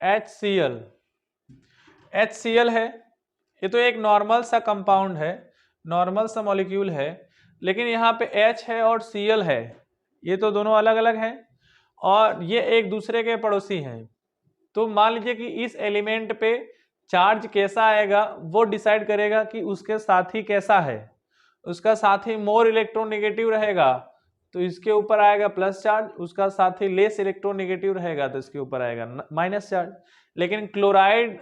HCl। HCl है, ये तो एक नॉर्मल सा कंपाउंड है, नॉर्मल सा मॉलिक्यूल है, लेकिन यहाँ पे H है और Cl है, ये तो दोनों अलग अलग हैं और ये एक दूसरे के पड़ोसी हैं। तो मान लीजिए कि इस एलिमेंट पे चार्ज कैसा आएगा वो डिसाइड करेगा कि उसके साथी कैसा है। उसका साथी मोर इलेक्ट्रोनेगेटिव रहेगा तो इसके ऊपर आएगा प्लस चार्ज, उसका साथी लेस इलेक्ट्रोनेगेटिव रहेगा तो इसके ऊपर आएगा माइनस चार्ज। लेकिन क्लोराइड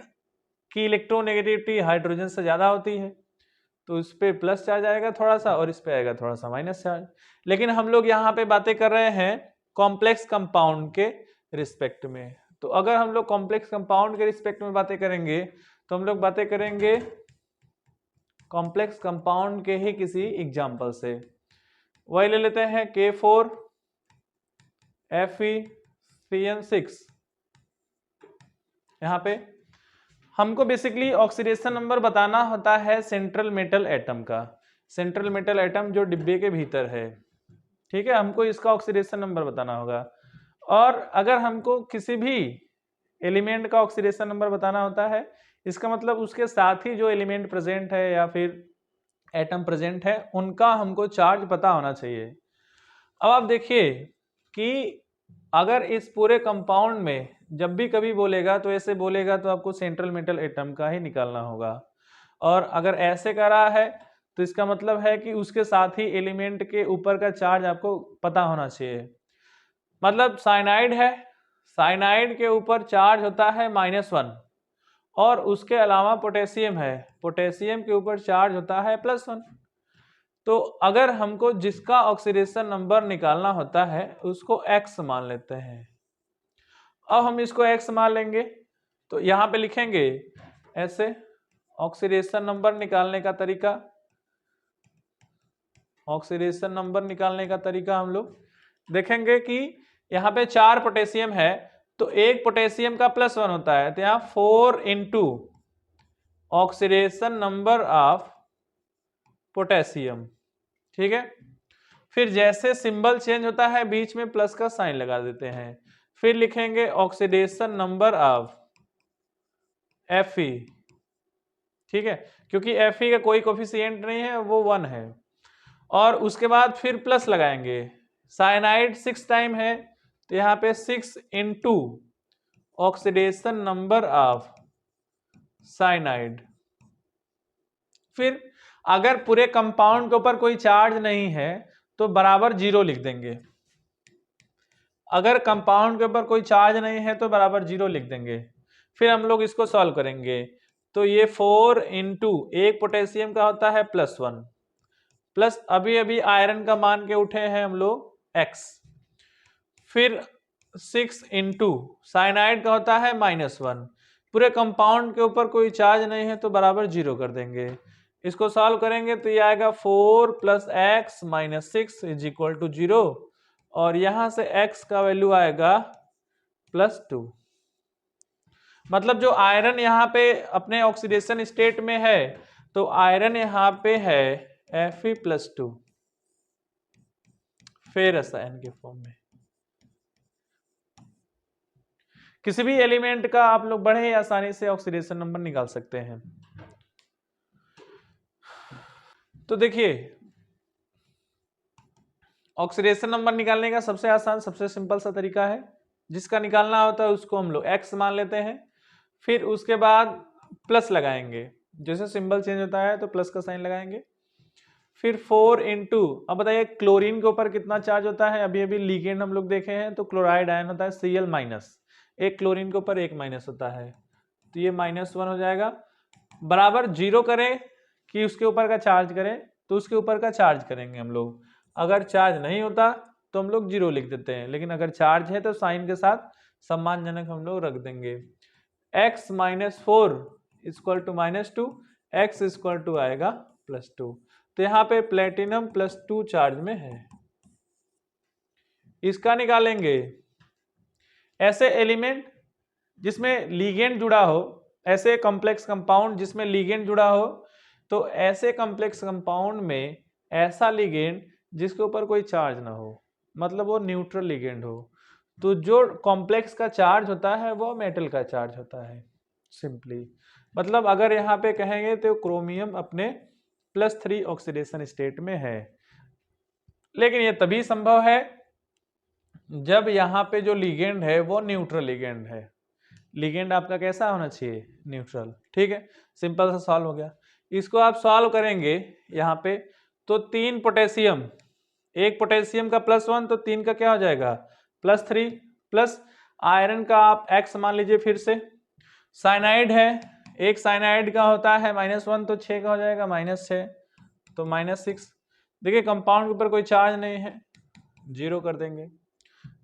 की इलेक्ट्रोनेगेटिविटी हाइड्रोजन से ज्यादा होती है तो इस पे प्लस चार्ज आएगा थोड़ा सा और इस पे आएगा थोड़ा सा माइनस चार्ज। लेकिन हम लोग यहाँ पे बातें कर रहे हैं कॉम्प्लेक्स कंपाउंड के रिस्पेक्ट में। तो अगर हम लोग कॉम्प्लेक्स कंपाउंड के रिस्पेक्ट में बातें करेंगे तो हम लोग बातें करेंगे कॉम्प्लेक्स कंपाउंड के ही किसी एग्जाम्पल से। वही ले लेते हैं K4FeCN6। यहाँ पे हमको बेसिकली ऑक्सीडेशन नंबर बताना होता है सेंट्रल मेटल एटम का, सेंट्रल मेटल एटम जो डिब्बे के भीतर है, ठीक है, हमको इसका ऑक्सीडेशन नंबर बताना होगा। और अगर हमको किसी भी एलिमेंट का ऑक्सीडेशन नंबर बताना होता है, इसका मतलब उसके साथ ही जो एलिमेंट प्रेजेंट है या फिर एटम प्रेजेंट है उनका हमको चार्ज पता होना चाहिए। अब आप देखिए कि अगर इस पूरे कंपाउंड में जब भी कभी बोलेगा तो ऐसे बोलेगा तो आपको सेंट्रल मेटल एटम का ही निकालना होगा, और अगर ऐसे कर रहा है तो इसका मतलब है कि उसके साथ ही एलिमेंट के ऊपर का चार्ज आपको पता होना चाहिए। मतलब साइनाइड है, साइनाइड के ऊपर चार्ज होता है -1 और उसके अलावा पोटेशियम है, पोटेशियम के ऊपर चार्ज होता है +1। तो अगर हमको जिसका ऑक्सीडेशन नंबर निकालना होता है उसको X मान लेते हैं। अब हम इसको X मान लेंगे तो यहाँ पे लिखेंगे ऐसे ऑक्सीडेशन नंबर निकालने का तरीका, ऑक्सीडेशन नंबर निकालने का तरीका हम लोग देखेंगे कि यहाँ पे 4 पोटेशियम है तो एक पोटेशियम का +1 होता है, तो यहाँ 4 into oxidation number of potassium, ठीक है। फिर जैसे सिंबल चेंज होता है बीच में प्लस का साइन लगा देते हैं, फिर लिखेंगे ऑक्सीडेशन नंबर ऑफ Fe, ठीक है, क्योंकि Fe का कोई कोफिशिएंट नहीं है, वो 1 है। और उसके बाद फिर प्लस लगाएंगे, साइनाइड 6 टाइम है तो यहाँ पे 6 into oxidation number of cyanide. फिर अगर पूरे कंपाउंड के ऊपर कोई चार्ज नहीं है तो बराबर 0 लिख देंगे, अगर कंपाउंड के ऊपर कोई चार्ज नहीं है तो बराबर 0 लिख देंगे। फिर हम लोग इसको सॉल्व करेंगे तो ये 4 इंटू एक पोटेशियम का होता है +1 प्लस अभी अभी आयरन का मान के उठे हैं हम लोग X, फिर 6 इंटू साइनाइड का होता है -1, पूरे कंपाउंड के ऊपर कोई चार्ज नहीं है तो बराबर 0 कर देंगे। इसको सॉल्व करेंगे तो ये आएगा 4 + x - 6 = 0 और यहां से x का वैल्यू आएगा +2। मतलब जो आयरन यहाँ पे अपने ऑक्सीडेशन स्टेट में है तो आयरन यहाँ पे है Fe+2 फेरस आयन के फॉर्म में। किसी भी एलिमेंट का आप लोग बड़े ही आसानी से ऑक्सीडेशन नंबर निकाल सकते हैं। तो देखिए ऑक्सीडेशन नंबर निकालने का सबसे आसान सबसे सिंपल सा तरीका है, जिसका निकालना होता है उसको हम लोग X मान लेते हैं, फिर उसके बाद प्लस लगाएंगे, जैसे सिंबल चेंज होता है तो प्लस का साइन लगाएंगे। फिर 4 इंटू, अब बताइए क्लोरीन के ऊपर कितना चार्ज होता है, अभी अभी लिगेंड हम लोग देखे हैं तो क्लोराइड आयन होता है Cl-, एक क्लोरीन के ऊपर एक माइनस होता है तो ये -1 हो जाएगा, बराबर 0 करें कि उसके ऊपर का चार्ज करें तो उसके ऊपर का चार्ज करेंगे हम लोग। अगर चार्ज नहीं होता तो हम लोग 0 लिख देते हैं, लेकिन अगर चार्ज है तो साइन के साथ सम्मानजनक हम लोग रख देंगे। x - 4 = -2, x = आएगा +2। तो यहाँ पे प्लेटिनम +2 चार्ज में है। इसका निकालेंगे। ऐसे एलिमेंट जिसमें लिगेंड जुड़ा हो, ऐसे कॉम्प्लेक्स कंपाउंड जिसमें लिगेंड जुड़ा हो, तो ऐसे कॉम्प्लेक्स कंपाउंड में ऐसा लिगेंड जिसके ऊपर कोई चार्ज ना हो, मतलब वो न्यूट्रल लिगेंड हो। तो जो कॉम्प्लेक्स का चार्ज होता है वो मेटल का चार्ज होता है सिंपली। मतलब अगर यहाँ पे कहेंगे तो क्रोमियम अपने +3 ऑक्सीडेशन स्टेट में है। लेकिन ये तभी संभव है जब यहाँ पे जो लिगेंड है वो न्यूट्रल लिगेंड है। लिगेंड आपका कैसा होना चाहिए? न्यूट्रल। ठीक है, सिंपल सा सॉल्व हो गया। इसको आप सॉल्व करेंगे यहाँ पे तो 3 पोटेशियम, एक पोटेशियम का +1 तो 3 का क्या हो जाएगा? +3, प्लस आयरन का आप x मान लीजिए फिर से। साइनाइड है, एक साइनाइड का होता है -1 तो 6 का हो जाएगा -6 तो -6। देखिए कंपाउंड के ऊपर कोई चार्ज नहीं है, 0 कर देंगे।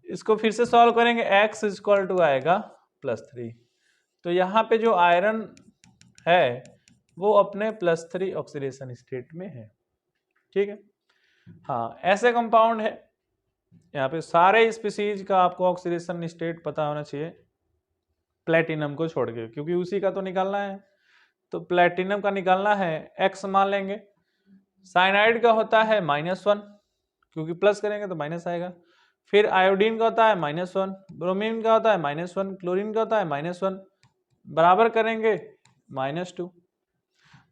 इसको फिर से सॉल्व करेंगे, x = आएगा +3। तो यहाँ पे जो आयरन है वो अपने +3 ऑक्सीडेशन स्टेट में है। ठीक है, हाँ ऐसे कंपाउंड है। यहाँ पे सारे स्पीसीज का आपको ऑक्सीडेशन स्टेट पता होना चाहिए प्लेटिनम को छोड़ के, क्योंकि उसी का तो निकालना है। तो प्लेटिनम का निकालना है, x मान लेंगे। साइनाइड का होता है -1, क्योंकि प्लस करेंगे तो माइनस आएगा। फिर आयोडीन का होता है -1, ब्रोमीन का होता है -1, क्लोरीन का होता है -1, बराबर करेंगे -2।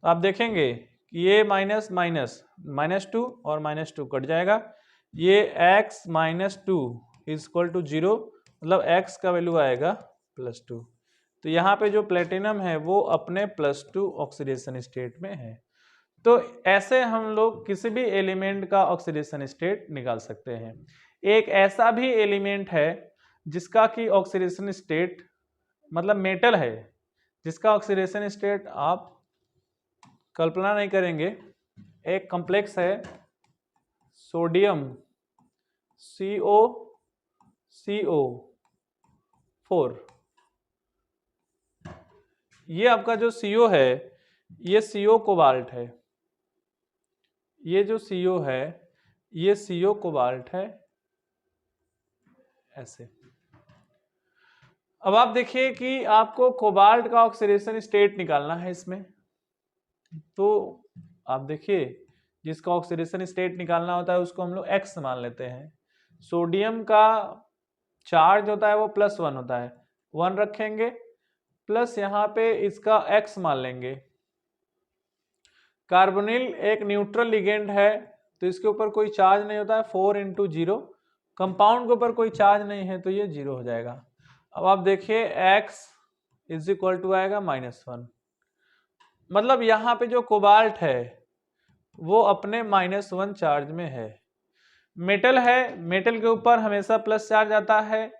आप देखेंगे कि ये माइनस माइनस -2 और -2 कट जाएगा। ये x - 2 = 0, मतलब x का वैल्यू आएगा +2। तो यहाँ पे जो प्लेटिनम है वो अपने +2 ऑक्सीडेशन स्टेट में है। तो ऐसे हम लोग किसी भी एलिमेंट का ऑक्सीडेशन स्टेट निकाल सकते हैं। एक ऐसा भी एलिमेंट है जिसका कि ऑक्सीडेशन स्टेट, मतलब मेटल है जिसका ऑक्सीडेशन स्टेट आप कल्पना नहीं करेंगे। एक कॉम्प्लेक्स है सोडियम CO4। ये आपका जो CO है ये CO कोबाल्ट है, ये जो CO है ये CO कोबाल्ट है ऐसे। अब आप देखिए कि आपको कोबाल्ट का ऑक्सीडेशन स्टेट निकालना है इसमें। तो आप देखिए जिसका ऑक्सीडेशन स्टेट निकालना होता है उसको हम लोग x मान लेते हैं। सोडियम का चार्ज होता है वो +1 होता है, 1 रखेंगे, प्लस यहाँ पे इसका x मान लेंगे। कार्बोनिल एक न्यूट्रल लिगेंड है तो इसके ऊपर कोई चार्ज नहीं होता है, 4 × 0। कंपाउंड के ऊपर कोई चार्ज नहीं है तो ये 0 हो जाएगा। अब आप देखिए x = आएगा -1, मतलब यहाँ पे जो कोबाल्ट है वो अपने -1 चार्ज में है। मेटल है, मेटल के ऊपर हमेशा प्लस चार्ज आता है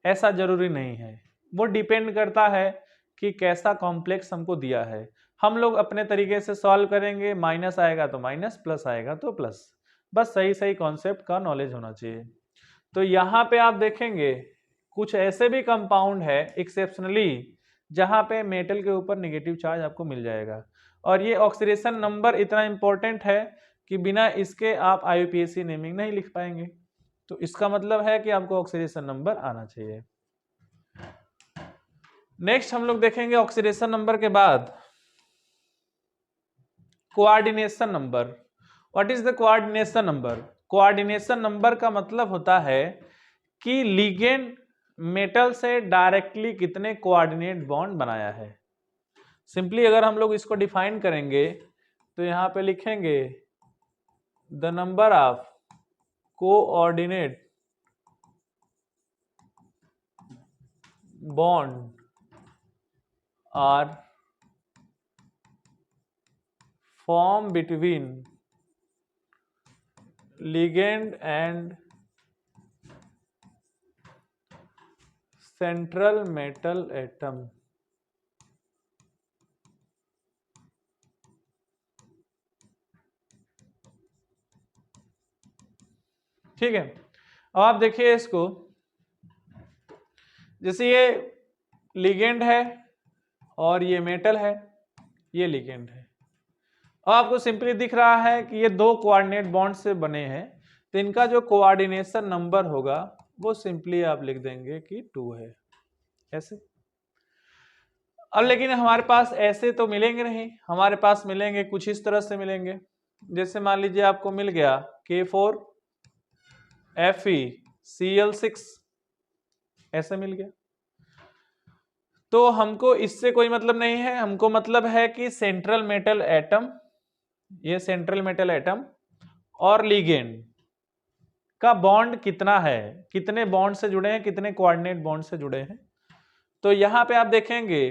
ऐसा जरूरी नहीं है, वो डिपेंड करता है कि कैसा कॉम्प्लेक्स हमको दिया है। हम लोग अपने तरीके से सॉल्व करेंगे, माइनस आएगा तो माइनस, प्लस आएगा तो प्लस, बस सही सही कॉन्सेप्ट का नॉलेज होना चाहिए। तो यहाँ पे आप देखेंगे कुछ ऐसे भी कंपाउंड है एक्सेप्शनली जहाँ पे मेटल के ऊपर नेगेटिव चार्ज आपको मिल जाएगा, और ये ऑक्सीडेशन नंबर इतना इंपॉर्टेंट है कि बिना इसके आप IUPAC नेमिंग नहीं लिख पाएंगे। तो इसका मतलब है कि आपको ऑक्सीडेशन नंबर आना चाहिए। नेक्स्ट हम लोग देखेंगे ऑक्सीडेशन नंबर के बाद coordination number. What is the coordination number? Coordination number का मतलब होता है कि लिगेंड मेटल से डायरेक्टली कितने कोऑर्डिनेट बॉन्ड बनाया है। सिंपली अगर हम लोग इसको डिफाइन करेंगे तो यहाँ पे लिखेंगे the number of coordinate bond are formed between ligand and central metal atom ठीक है। अब आप देखिए इसको, जैसे ये लिगेंड है और ये मेटल है, ये लिगेंड है। अब आपको सिंपली दिख रहा है कि ये दो कोऑर्डिनेट बॉन्ड से बने हैं, तो इनका जो कोऑर्डिनेशन नंबर होगा वो सिंपली आप लिख देंगे कि 2 है, ऐसे। अब लेकिन हमारे पास ऐसे तो मिलेंगे नहीं, हमारे पास मिलेंगे कुछ इस तरह से मिलेंगे। जैसे मान लीजिए आपको मिल गया K4FeCl6, ऐसे मिल गया। तो हमको इससे कोई मतलब नहीं है, हमको मतलब है कि सेंट्रल मेटल एटम, ये सेंट्रल मेटल एटम और लिगेंड का बॉन्ड कितना है, कितने बॉन्ड से जुड़े हैं, कितने कोऑर्डिनेट बॉन्ड से जुड़े हैं। तो यहां पे आप देखेंगे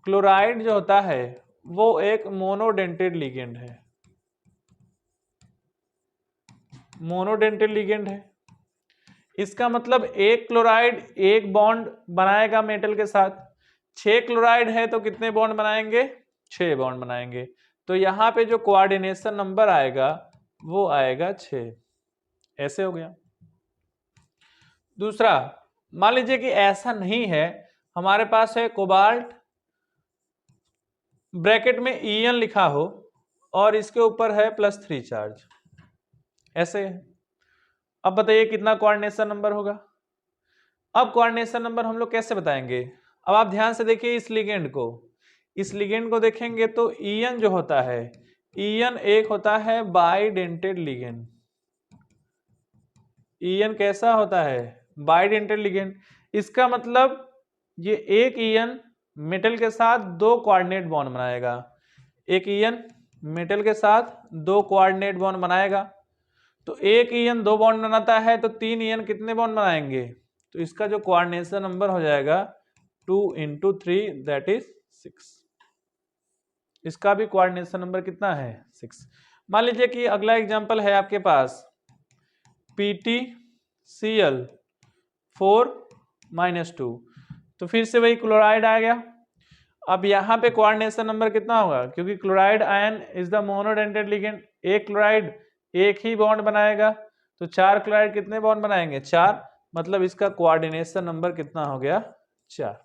क्लोराइड जो होता है वो एक मोनोडेंटेड लिगेंड है, मोनोडेंटेड लिगेंड है। इसका मतलब एक क्लोराइड एक बॉन्ड बनाएगा मेटल के साथ, 6 क्लोराइड है तो कितने बॉन्ड बनाएंगे, 6 बॉन्ड बनाएंगे। तो यहां पे जो कोऑर्डिनेशन नंबर आएगा वो आएगा 6, ऐसे हो गया। दूसरा, मान लीजिए कि ऐसा नहीं है, हमारे पास है कोबाल्ट, ब्रैकेट में En लिखा हो और इसके ऊपर है +3 चार्ज, ऐसे है। अब बताइए कितना कोऑर्डिनेशन नंबर होगा। अब कोऑर्डिनेशन नंबर हम लोग कैसे बताएंगे, अब आप ध्यान से देखिए इस लिगेंड को, इस लिगेंड को देखेंगे तो En जो होता है, En एक होता है बाइडेंटेड लिगेंड। En कैसा होता है, बाइडेंटेड लिगेंड। इसका मतलब ये एक En मेटल के साथ 2 कोऑर्डिनेट बॉन्ड बनाएगा, एक En मेटल के साथ 2 कोऑर्डिनेट बॉन्ड बनाएगा। तो एक En 2 बॉन्ड बनाता है तो 3 En कितने बॉन्ड बनाएंगे, तो इसका जो कोऑर्डिनेशन नंबर हो जाएगा 2 × 3 दैट इज 6। इसका भी कोऑर्डिनेशन नंबर कितना है, 6। मान लीजिए कि अगला एग्जांपल है आपके पास PtCl4-2, तो फिर से वही क्लोराइड आ गया। अब यहाँ पे कोऑर्डिनेशन नंबर कितना होगा, क्योंकि chloride ion is the monodentate ligand, एक क्लोराइड एक ही बॉन्ड बनाएगा, तो 4 क्लोराइड कितने बॉन्ड बनाएंगे, 4, मतलब इसका कोऑर्डिनेशन नंबर कितना हो गया, 4।